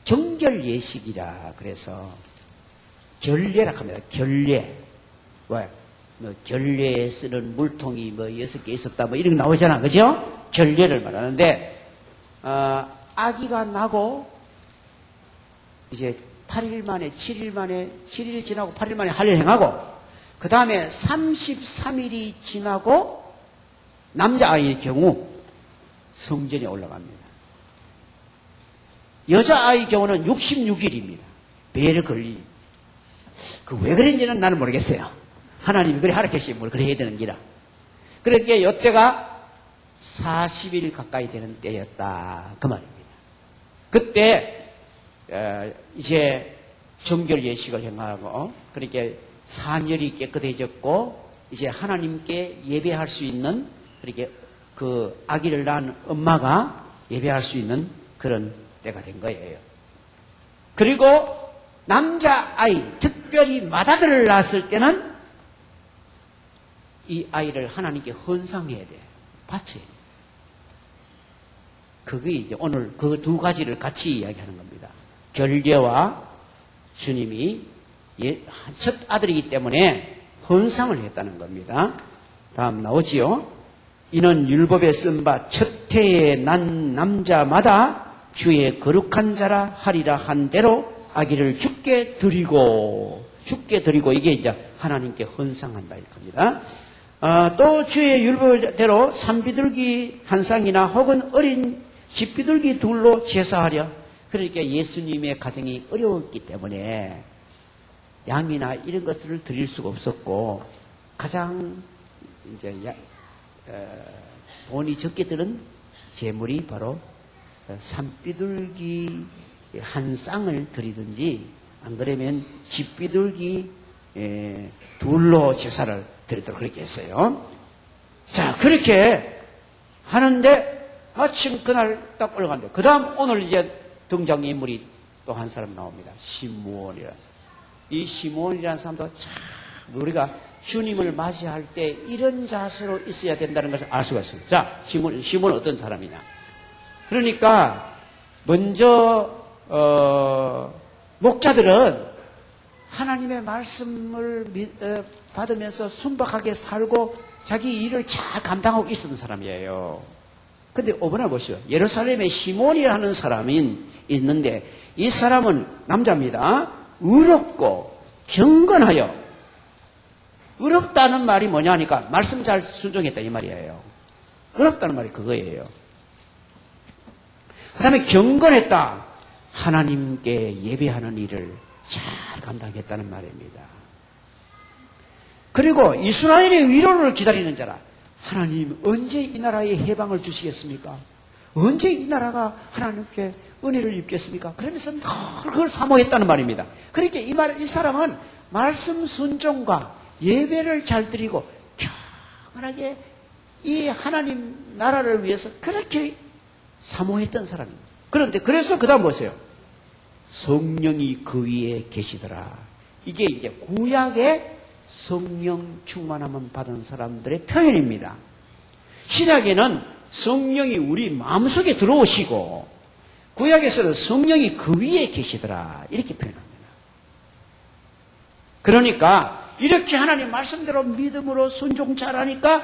정결 예식이라 그래서 결례라 합니다. 결례. 왜? 뭐 결례에 쓰는 물통이 뭐 6개 있었다 뭐 이런 거 나오잖아. 그죠? 결례를 말하는데 아기가 나고 이제 8일 만에 7일 지나고 8일 만에 할례를 행하고 그 다음에 33일이 지나고 남자아이의 경우 성전에 올라갑니다. 여자아이의 경우는 66일입니다. 배를 걸리. 왜 그런지는 나는 모르겠어요. 하나님이 그래 하락했으면 뭘 그래 해야 되는 기라. 그러니까 이때가 40일 가까이 되는 때였다. 그 말입니다. 그때 이제 정결 예식을 행하고 그러니까 산열이 깨끗해졌고 이제 하나님께 예배할 수 있는 그렇게 그 아기를 낳은 엄마가 예배할 수 있는 그런 때가 된 거예요. 그리고 남자아이, 특별히 맏아들을 낳았을 때는 이 아이를 하나님께 헌상해야 돼. 바쳐야 돼. 그게 이제 오늘 그 두 가지를 같이 이야기하는 겁니다. 결례와 주님이 첫 아들이기 때문에 헌상을 했다는 겁니다. 다음 나오지요. 이는 율법에 쓴 바 첫 해에 난 남자마다 주의 거룩한 자라 하리라 한 대로 아기를 죽게 드리고 이게 이제 하나님께 헌상한다 이 겁니다. 또 주의 율법대로 산비둘기 한 쌍이나 혹은 어린 집비둘기 둘로 제사하려. 그러니까 예수님의 가정이 어려웠기 때문에 양이나 이런 것들을 드릴 수가 없었고 가장 이제 돈이 적게 드는 제물이 바로 산비둘기 한 쌍을 드리든지 안 그러면 집비둘기 둘로 제사를 드리도록 그렇게 했어요. 자, 그렇게 하는데 마침 그날 딱 올라갔는데 그 다음 오늘 이제 등장인물이 또 한 사람 나옵니다. 시므온이라는 사람. 이 시므온이라는 사람도 참 우리가 주님을 맞이할 때 이런 자세로 있어야 된다는 것을 알 수가 있습니다. 자, 시므온은 어떤 사람이냐. 그러니까 먼저 목자들은 하나님의 말씀을 받으면서 순박하게 살고 자기 일을 잘 감당하고 있었던 사람이에요. 근데 어머나 보시오. 예루살렘에 시몬이라는 사람이 있는데 이 사람은 남자입니다. 의롭고 경건하여. 의롭다는 말이 뭐냐 하니까 말씀 잘 순종했다 이 말이에요. 의롭다는 말이 그거예요. 그 다음에 경건했다. 하나님께 예배하는 일을 잘 감당했다는 말입니다. 그리고 이스라엘의 위로를 기다리는 자라. 하나님 언제 이 나라에 해방을 주시겠습니까? 언제 이 나라가 하나님께 은혜를 입겠습니까? 그러면서 늘 그걸 사모했다는 말입니다. 그러니까 이 사람은 말씀 순종과 예배를 잘 드리고 평안하게 이 하나님 나라를 위해서 그렇게 사모했던 사람입니다. 그런데 그래서 그 다음 보세요. 성령이 그 위에 계시더라. 이게 이제 구약의 성령 충만함을 받은 사람들의 표현입니다. 신약에는 성령이 우리 마음속에 들어오시고 구약에서는 성령이 그 위에 계시더라 이렇게 표현합니다. 그러니까 이렇게 하나님 말씀대로 믿음으로 순종 잘하니까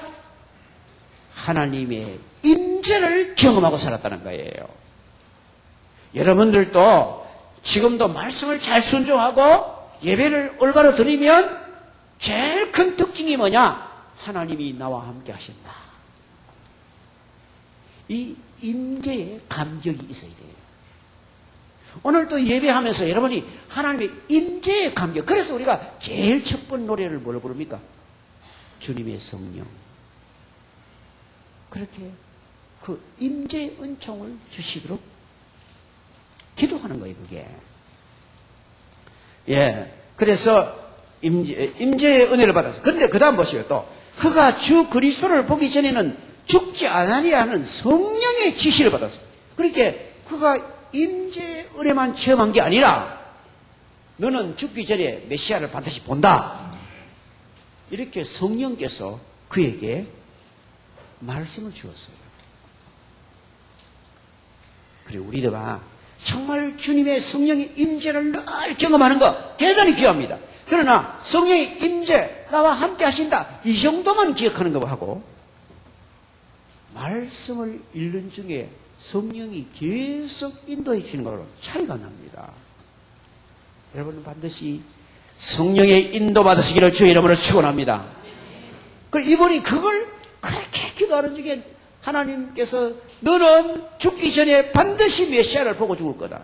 하나님의 임재를 경험하고 살았다는 거예요. 여러분들도 지금도 말씀을 잘 순종하고 예배를 올바로 드리면 제일 큰 특징이 뭐냐? 하나님이 나와 함께 하신다. 이 임재의 감격이 있어야 돼요. 오늘도 예배하면서 여러분이 하나님의 임재의 감격. 그래서 우리가 제일 첫 번째 노래를 뭘 부릅니까? 주님의 성령. 그렇게 그 임재의 은총을 주시도록 기도하는 거예요, 그게. 예. 그래서 임재의 은혜를 받았어요. 그런데 그 다음 보시요. 또 그가 주 그리스도를 보기 전에는 죽지 않으리야 하는 성령의 지시를 받았어요. 그러니까 그가 임재의 은혜만 체험한 게 아니라 너는 죽기 전에 메시아를 반드시 본다. 이렇게 성령께서 그에게 말씀을 주었어요. 그리고 우리가 정말 주님의 성령의 임재를 늘 경험하는 것 대단히 귀합니다. 그러나 성령의 임재 나와 함께 하신다 이 정도만 기억하는 거 하고 말씀을 읽는 중에 성령이 계속 인도해 주시는 것으로 차이가 납니다. 여러분은 반드시 성령의 인도 받으시기를 주의 이름으로 축원합니다. 그리고 이분이 그걸 그렇게 기도하는 중에 하나님께서 너는 죽기 전에 반드시 메시아를 보고 죽을 거다.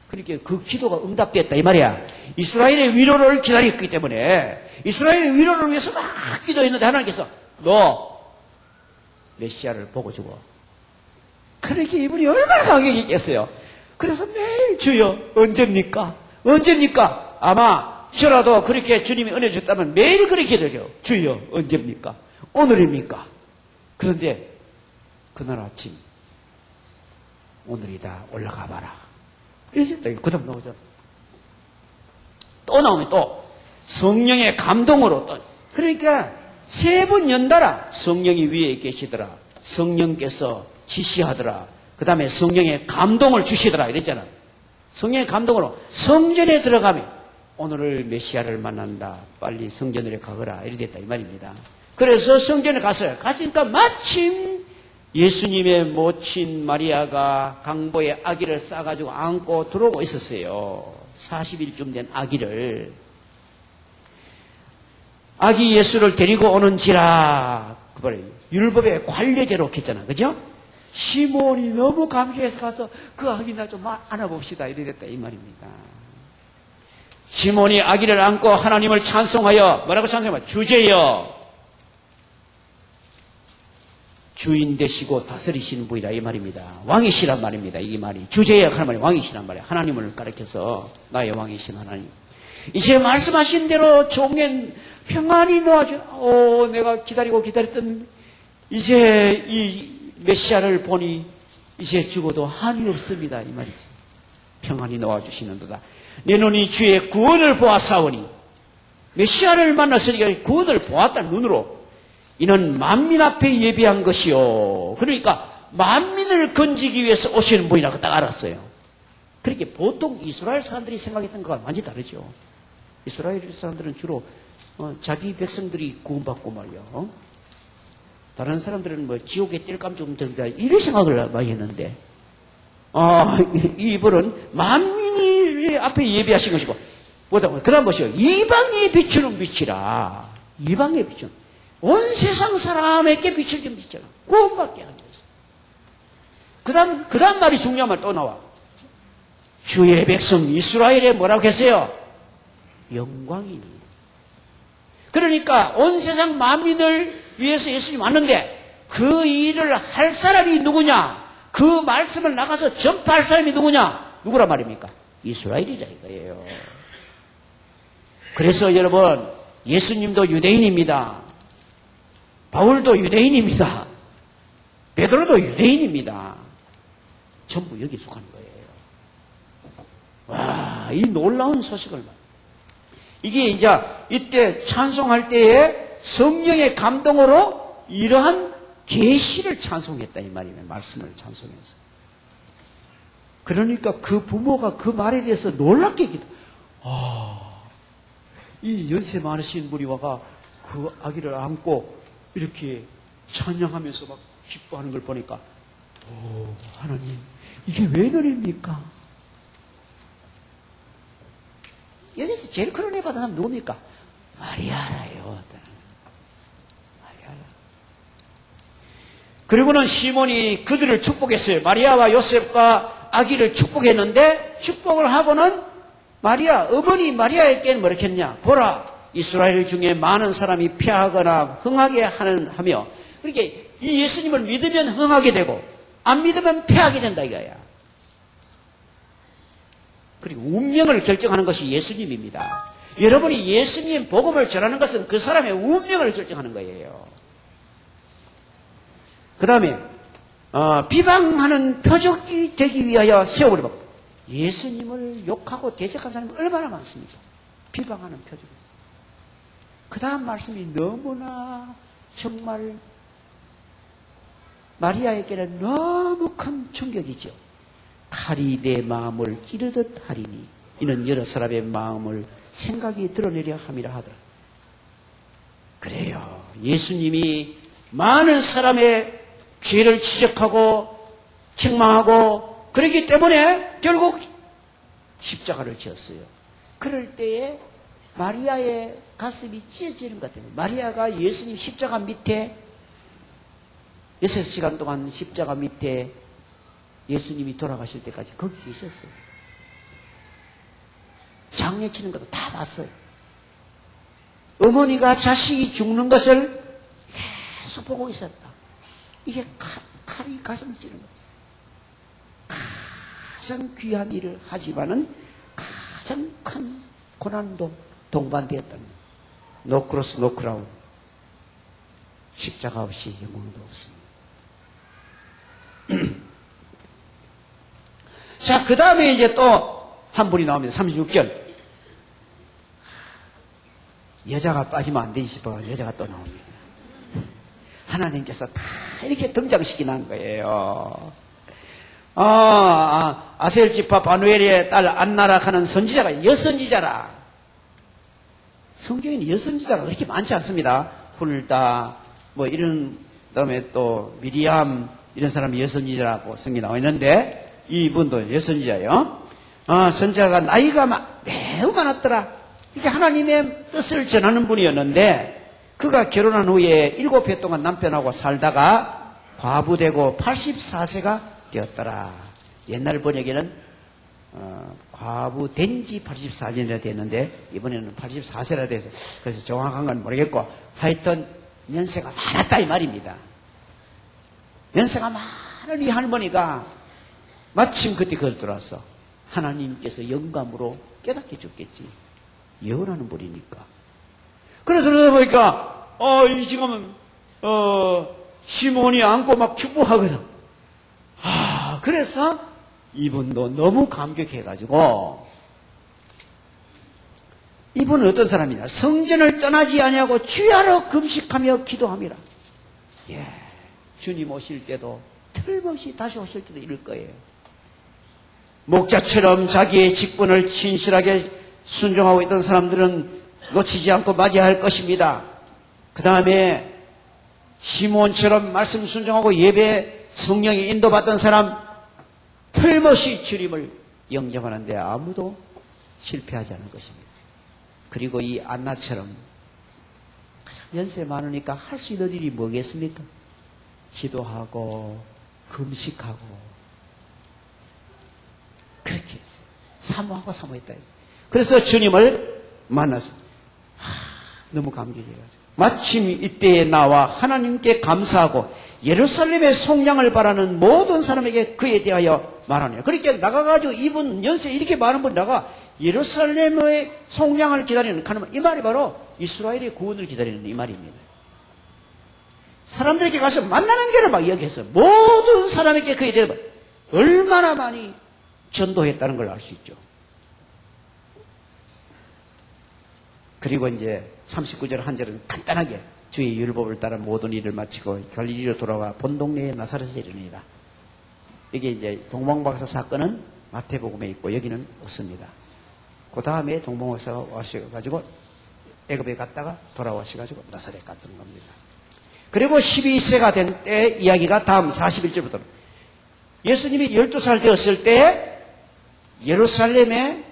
그러니까 그 기도가 응답됐다 이 말이야. 이스라엘의 위로를 기다렸기 때문에 이스라엘의 위로를 위해서 막 기도했는데 하나님께서 너 메시아를 보고 죽어. 그렇게 이분이 얼마나 감격이 있겠어요. 그래서 매일 주여 언제입니까? 언제입니까? 아마 저라도 그렇게 주님이 은혜 줬다면 매일 그렇게 기도해요. 주여 언제입니까? 오늘입니까? 그런데 그날 아침 오늘이다 올라가 봐라. 이랬다. 그 다음 나오죠. 또 나오면 또 성령의 감동으로 또 그러니까 세 번 연달아 성령이 위에 계시더라. 성령께서 지시하더라. 그 다음에 성령의 감동을 주시더라 이랬잖아. 성령의 감동으로 성전에 들어가면 오늘을 메시아를 만난다. 빨리 성전으로 가거라. 이래 됐다 이 말입니다. 그래서 성전에 갔어요. 가니까 마침 예수님의 모친 마리아가 강보에 아기를 싸가지고 안고 들어오고 있었어요. 40일쯤 된 아기를. 아기 예수를 데리고 오는지라 율법의 관례대로 했잖아. 그죠? 시몬이 너무 감격해서 가서 그 아기나 좀 안아봅시다. 이래 됐다 이 말입니다. 시몬이 아기를 안고 하나님을 찬송하여 뭐라고 찬송하여? 주제여 주인 되시고 다스리시는 분이라 이 말입니다. 왕이시란 말입니다. 이 말이 주제여 하는 말이 왕이시란 말이에요. 하나님을 가리켜서 나의 왕이신 하나님. 이제 말씀하신 대로 종엔 평안히 놓아줘. 내가 기다렸던 이제 이 메시아를 보니 이제 죽어도 한이 없습니다. 이 말이지. 평안히 놓아주시는도다. 내 눈이 주의 구원을 보았사오니 메시아를 만났으니까 구원을 보았다는 눈으로 이는 만민 앞에 예비한 것이요. 그러니까 만민을 건지기 위해서 오시는 분이라고 딱 알았어요. 그렇게 보통 이스라엘 사람들이 생각했던 것과 완전히 다르죠. 이스라엘 사람들은 주로 자기 백성들이 구원받고 말이야. 다른 사람들은 뭐 지옥에 띨감 좀 든다 이런 생각을 많이 했는데 이분은 만민이 앞에 예비하신 것이고 그 다음 보시오. 이방에 비추는 빛이라. 이방에 비추는 온 세상 사람에게 비추는 빛이라. 구원받게 하는 것이다. 그 다음 말이 중요한 말 또 나와. 주의 백성 이스라엘에 뭐라고 했어요? 영광이니. 그러니까 온 세상 만민을 위해서 예수님 왔는데 그 일을 할 사람이 누구냐? 그 말씀을 나가서 전파할 사람이 누구냐? 누구란 말입니까? 이스라엘이라 이거예요. 그래서 여러분, 예수님도 유대인입니다. 바울도 유대인입니다. 베드로도 유대인입니다. 전부 여기 속하는 거예요. 와, 이 놀라운 소식을 이게 이제 이때 찬송할 때에 성령의 감동으로 이러한 계시를 찬송했다 이 말이에요. 말씀을 찬송해서. 그러니까 그 부모가 그 말에 대해서 놀랍게 기도. 이 연세 많으신 분이 와가 그 아기를 안고 이렇게 찬양하면서 막 기뻐하는 걸 보니까, 하나님, 이게 왜 그럽니까? 여기서 제일 큰 은혜 받은 사람 누굽니까? 마리아라요. 마리아라. 그리고는 시몬이 그들을 축복했어요. 마리아와 요셉과 아기를 축복했는데, 축복을 하고는 마리아, 어머니 마리아에게는 뭐렇게 했냐? 보라, 이스라엘 중에 많은 사람이 패하거나 흥하게 하며, 그렇게 이 예수님을 믿으면 흥하게 되고, 안 믿으면 패하게 된다 이거야. 그리고 운명을 결정하는 것이 예수님입니다. 여러분이 예수님 복음을 전하는 것은 그 사람의 운명을 결정하는 거예요. 그 다음에 비방하는 표적이 되기 위하여 세워버려. 예수님을 욕하고 대적한 사람이 얼마나 많습니까? 비방하는 표적. 그 다음 말씀이 너무나 정말 마리아에게는 너무 큰 충격이죠. 칼이 내 마음을 찌르듯 하리니 이는 여러 사람의 마음을 생각이 드러내려 함이라 하더라. 그래요. 예수님이 많은 사람의 죄를 지적하고 책망하고 그렇기 때문에 결국 십자가를 지었어요. 그럴 때에 마리아의 가슴이 찢어지는 것 같아요. 마리아가 예수님 십자가 밑에 6시간 동안 십자가 밑에 예수님이 돌아가실 때까지 거기 계셨어요. 장례 치는 것도 다 봤어요. 어머니가 자식이 죽는 것을 계속 보고 있었다. 이게 칼이 가슴을 찌르는 거죠. 가장 귀한 일을 하지만은 가장 큰 고난도 동반되었다는 거예요. 노 크로스 노 크라운. 십자가 없이 영광도 없습니다. 자, 그 다음에 이제 또 한 분이 나옵니다. 36절. 여자가 빠지면 안 되지 싶어서 여자가 또 나옵니다. 하나님께서 다 이렇게 등장시키는 거예요. 아셀 지파 바누엘의 딸 안나라 하는 선지자가 여선지자라. 성경에는 여선지자가 그렇게 많지 않습니다. 훌다, 뭐 이런, 그 다음에 또 미리암, 이런 사람이 여선지자라고 성경에 나와 있는데, 이분도 여선지자예요. 선지자가 나이가 매우 많았더라. 이게 하나님의 뜻을 전하는 분이었는데, 그가 결혼한 후에 7해 동안 남편하고 살다가 과부되고 84세가 되었더라. 옛날 번역에는 과부된 지 84년이라 되었는데 이번에는 84세라 돼서 그래서 정확한 건 모르겠고 하여튼 연세가 많았다 이 말입니다. 연세가 많은 이 할머니가 마침 그때 그걸 들어왔어. 하나님께서 영감으로 깨닫게 줬겠지. 예언하는 분이니까. 그래서 그러다 보니까 이 지금 시몬이 안고 막 축복하거든. 그래서 이분도 너무 감격해가지고 이분은 어떤 사람이냐? 성전을 떠나지 아니하고 주야로 금식하며 기도함이라. 예, 주님 오실 때도 틀림없이 다시 오실 때도 이럴 거예요. 목자처럼 자기의 직분을 진실하게 순종하고 있던 사람들은 놓치지 않고 맞이할 것입니다. 그 다음에 시몬처럼 말씀 순종하고 예배 성령에 인도받던 사람 틀림없이 주님을 영접하는데 아무도 실패하지 않을 것입니다. 그리고 이 안나처럼 연세 많으니까 할 수 있는 일이 뭐겠습니까? 기도하고 금식하고 그렇게 했어요. 사모하고 사모했다. 그래서 주님을 만났습니다. 너무 감격해가지고 마침 이때에 나와 하나님께 감사하고 예루살렘의 속량을 바라는 모든 사람에게 그에 대하여 말하네요. 그러니까 나가가지고 이분 연세 이렇게 많은 분 나가 예루살렘의 속량을 기다리는, 이 말이 바로 이스라엘의 구원을 기다리는 이 말입니다. 사람들에게 가서 만나는 게를 막 이야기했어요. 모든 사람에게 그에 대해 얼마나 많이 전도했다는 걸 알 수 있죠. 그리고 이제 39절 한 절은 간단하게 주의 율법을 따라 모든 일을 마치고 갈릴리로 돌아와 본 동네에 나사렛에 이르니라. 이게 이제 동방박사 사건은 마태복음에 있고 여기는 없습니다. 그 다음에 동방박사가 와셔가지고 애굽에 갔다가 돌아와셔가지고 나사렛 갔던 겁니다. 그리고 12세가 된 때 이야기가 다음 41절부터 예수님이 12살 되었을 때 예루살렘에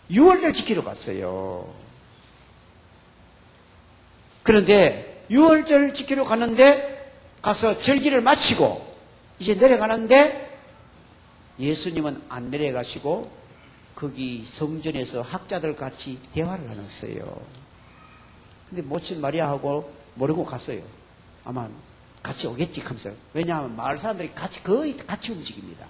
유월절 지키러 갔어요. 그런데 유월절 지키러 갔는데 가서 절기를 마치고 이제 내려가는데 예수님은 안 내려가시고 거기 성전에서 학자들 같이 대화를 나눴어요. 근데 모친 마리아하고 모르고 갔어요. 아마 같이 오겠지 하면서. 왜냐하면 마을 사람들이 거의 같이 움직입니다.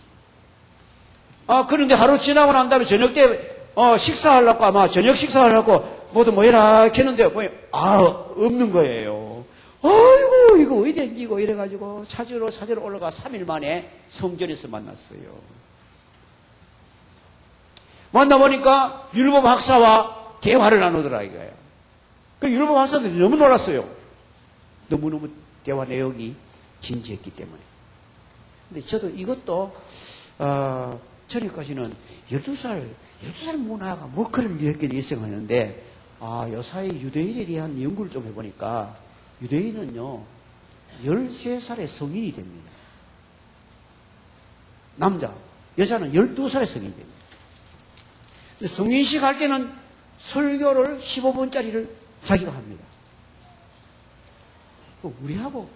그런데 하루 지나고 난 다음에 저녁 때 식사하려고 아마 저녁 식사하려고 모두 모여라 했는데 없는 거예요. 아이고 이거 어디 댕기고 이래가지고 찾으러 올라가 3일 만에 성전에서 만났어요. 만나보니까 율법 학사와 대화를 나누더라 이거예요. 그 율법 학사들이 너무 놀랐어요. 너무너무 대화 내용이 진지했기 때문에. 근데 저도 이것도 전에까지는 12살 문화가 뭐 그런 이렇게 예상하는데 요사이 유대인에 대한 연구를 좀 해보니까 유대인은요 13살에 성인이 됩니다. 남자, 여자는 12살에 성인이 됩니다. 근데 성인식 할 때는 설교를 15분짜리를 자기가 합니다. 우리하고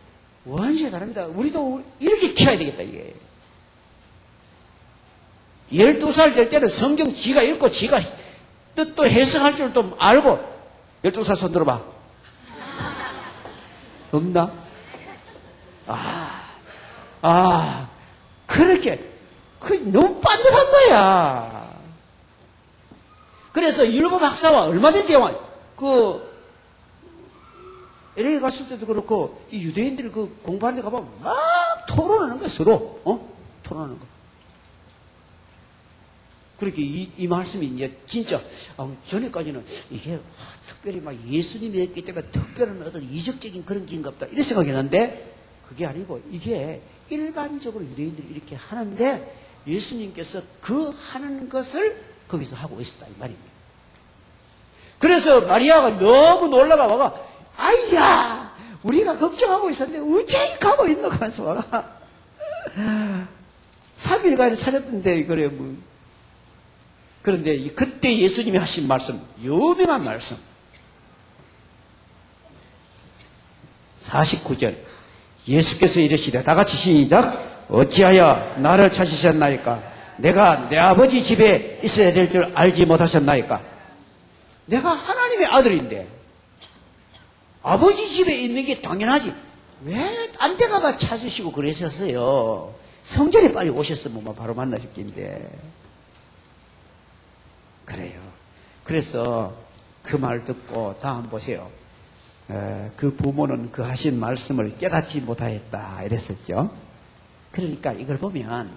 완전히 다릅니다. 우리도 이렇게 키워야 되겠다 이게. 12살 될 때는 성경 지가 읽고 지가 뜻도 해석할 줄 좀 알고 12살 손 들어봐. 없나? 그렇게 너무 빤듯한 거야. 그래서 율법 학사와 얼마 된 대화 LA 갔을 때도 그렇고 이 유대인들이 공부하는 데 가보면 막 토론하는 거야 서로 토론하는 거. 그렇게 이 말씀이 이제 진짜 전에까지는 이게 특별히 막 예수님이 했기 때문에 특별한 어떤 이적적인 그런 기인가 없다 이런 생각이었는데 그게 아니고 이게 일반적으로 유대인들이 이렇게 하는데 예수님께서 그 하는 것을 거기서 하고 있었다 이 말입니다. 그래서 마리아가 너무 놀라가 와가 아이야 우리가 걱정하고 있었는데 어째 가고 있노 하면서 와가 3일간을 찾았던데 그래 뭐. 그런데 그때 예수님이 하신 말씀 유명한 말씀 49절 예수께서 이르시되 다같이 시작 어찌하여 나를 찾으셨나이까 내가 내 아버지 집에 있어야 될 줄 알지 못하셨나이까. 내가 하나님의 아들인데 아버지 집에 있는 게 당연하지 왜 딴 데 가가 찾으시고 그러셨어요. 성전에 빨리 오셨으면 바로 만나실 텐데. 그래요. 그래서 그 말 듣고 다음 보세요. 그 부모는 그 하신 말씀을 깨닫지 못하였다 이랬었죠. 그러니까 이걸 보면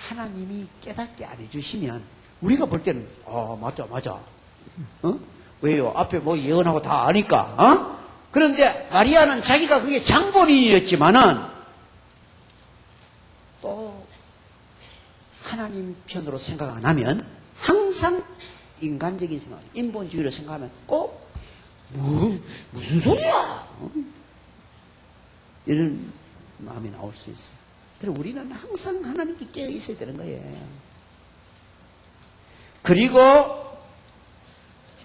하나님이 깨닫게 안 해주시면 우리가 볼 때는 맞아 왜요? 앞에 뭐 예언하고 다 아니까 그런데 마리아는 자기가 그게 장본인이었지만은 또 하나님 편으로 생각 안 하면 항상 인간적인 생각, 인본주의로 생각하면 꼭 무슨 소리야? 이런 마음이 나올 수 있어요. 그리고 우리는 항상 하나님께 깨어 있어야 되는 거예요. 그리고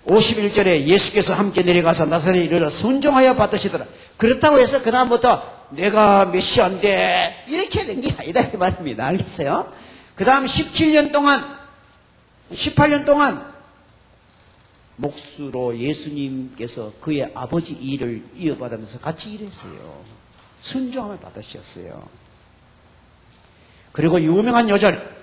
51절에 예수께서 함께 내려가서 나사렛에 이르러 순종하여 받으시더라. 그렇다고 해서 그 다음부터 내가 메시아인데 이렇게 된 게 아니다 이 말입니다. 알겠어요? 그 다음 18년 동안 몫으로 예수님께서 그의 아버지 일을 이어받으면서 같이 일했어요. 순종함을 받으셨어요. 그리고 유명한 요절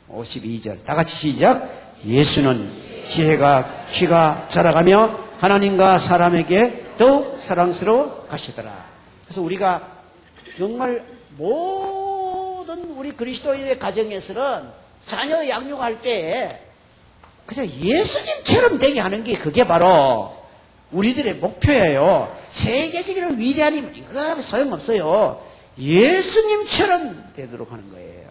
52절 다 같이 시작. 예수는 지혜가 키가 자라가며 하나님과 사람에게 더욱 사랑스러워 가시더라. 그래서 우리가 정말 모든 우리 그리스도인의 가정에서는 자녀 양육할 때 그저 예수님처럼 되게 하는 게 그게 바로 우리들의 목표예요. 세계적인 위대한 힘 이거 소용없어요. 예수님처럼 되도록 하는 거예요.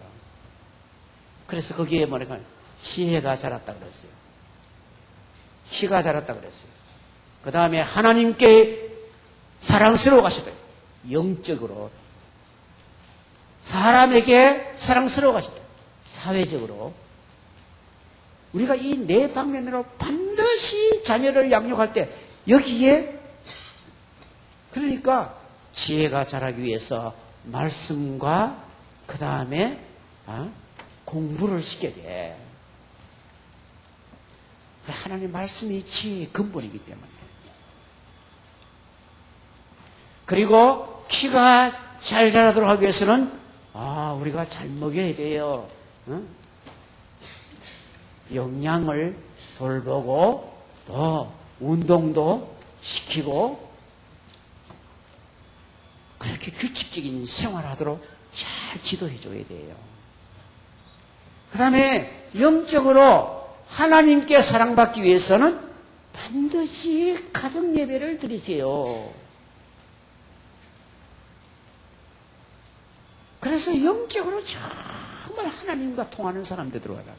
그래서 거기에 뭐냐면 지혜가 자랐다 그랬어요. 키가 자랐다 그랬어요. 그 다음에 하나님께 사랑스러워 가시더라. 영적으로 사람에게 사랑스러워 가시더라. 사회적으로 우리가 이 네 방면으로 반드시 자녀를 양육할 때 여기에 그러니까 지혜가 자라기 위해서 말씀과 그 다음에 공부를 시켜야 돼. 하나님 말씀이 지혜의 근본이기 때문에. 그리고 키가 잘 자라도록 하기 위해서는 우리가 잘 먹여야 돼요. 영양을 돌보고 또 운동도 시키고 그렇게 규칙적인 생활하도록 잘 지도해 줘야 돼요. 그 다음에 영적으로 하나님께 사랑받기 위해서는 반드시 가정 예배를 드리세요. 그래서 영적으로 정말 하나님과 통하는 사람 되도록 하라.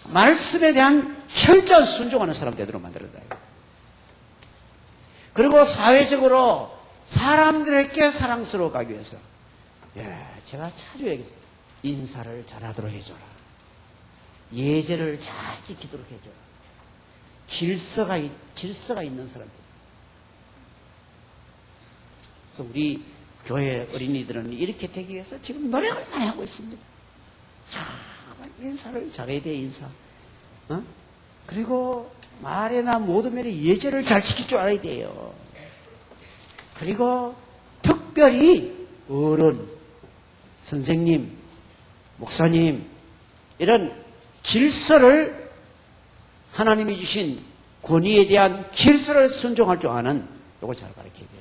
말씀에 대한 철저한 순종하는 사람 되도록 만들어라. 그리고 사회적으로 사람들에게 사랑스러워 가기 위해서 제가 자주 얘기했어요. 인사를 잘하도록 해줘라. 예절을 잘 지키도록 해줘라. 질서가 있는 사람들. 그래서 우리 교회 어린이들은 이렇게 되기 위해서 지금 노력을 많이 하고 있습니다. 정말 인사를 잘해야 돼, 인사. 그리고 말이나 모든 면에 예절을 잘 지킬 줄 알아야 돼요. 그리고 특별히 어른, 선생님, 목사님 이런 질서를 하나님이 주신 권위에 대한 질서를 순종할 줄 아는 이걸 잘 가르쳐야 돼요.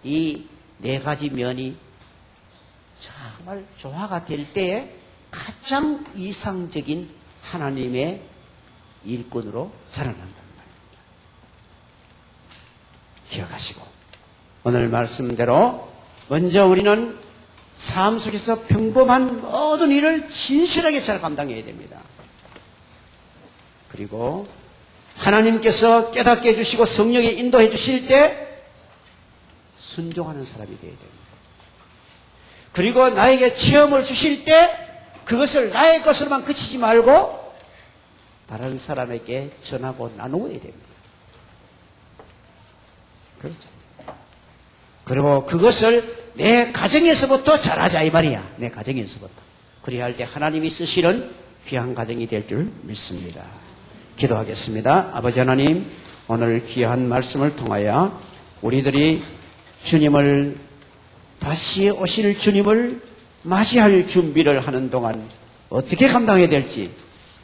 이 네 가지 면이 정말 조화가 될 때에 가장 이상적인 하나님의 일꾼으로 자라난다는 말입니다. 기억하시고 오늘 말씀대로 먼저 우리는 삶 속에서 평범한 모든 일을 진실하게 잘 감당해야 됩니다. 그리고 하나님께서 깨닫게 해주시고 성령에 인도해 주실 때 순종하는 사람이 되어야 됩니다. 그리고 나에게 체험을 주실 때 그것을 나의 것으로만 그치지 말고 다른 사람에게 전하고 나누어야 됩니다. 그렇죠. 그리고 그것을 내 가정에서부터 잘하자 이 말이야. 내 가정에서부터. 그래야 할 때 하나님이 쓰시는 귀한 가정이 될 줄 믿습니다. 기도하겠습니다. 아버지 하나님, 오늘 귀한 말씀을 통하여 우리들이 주님을 다시 오실 주님을 맞이할 준비를 하는 동안 어떻게 감당해야 될지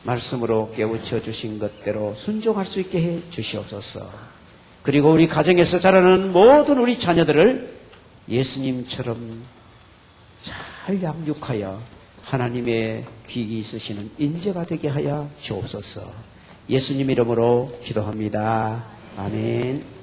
말씀으로 깨우쳐 주신 것대로 순종할 수 있게 해 주시옵소서. 그리고 우리 가정에서 자라는 모든 우리 자녀들을 예수님처럼 잘 양육하여 하나님의 귀히 있으시는 인재가 되게 하여 주옵소서. 예수님 이름으로 기도합니다. 아멘.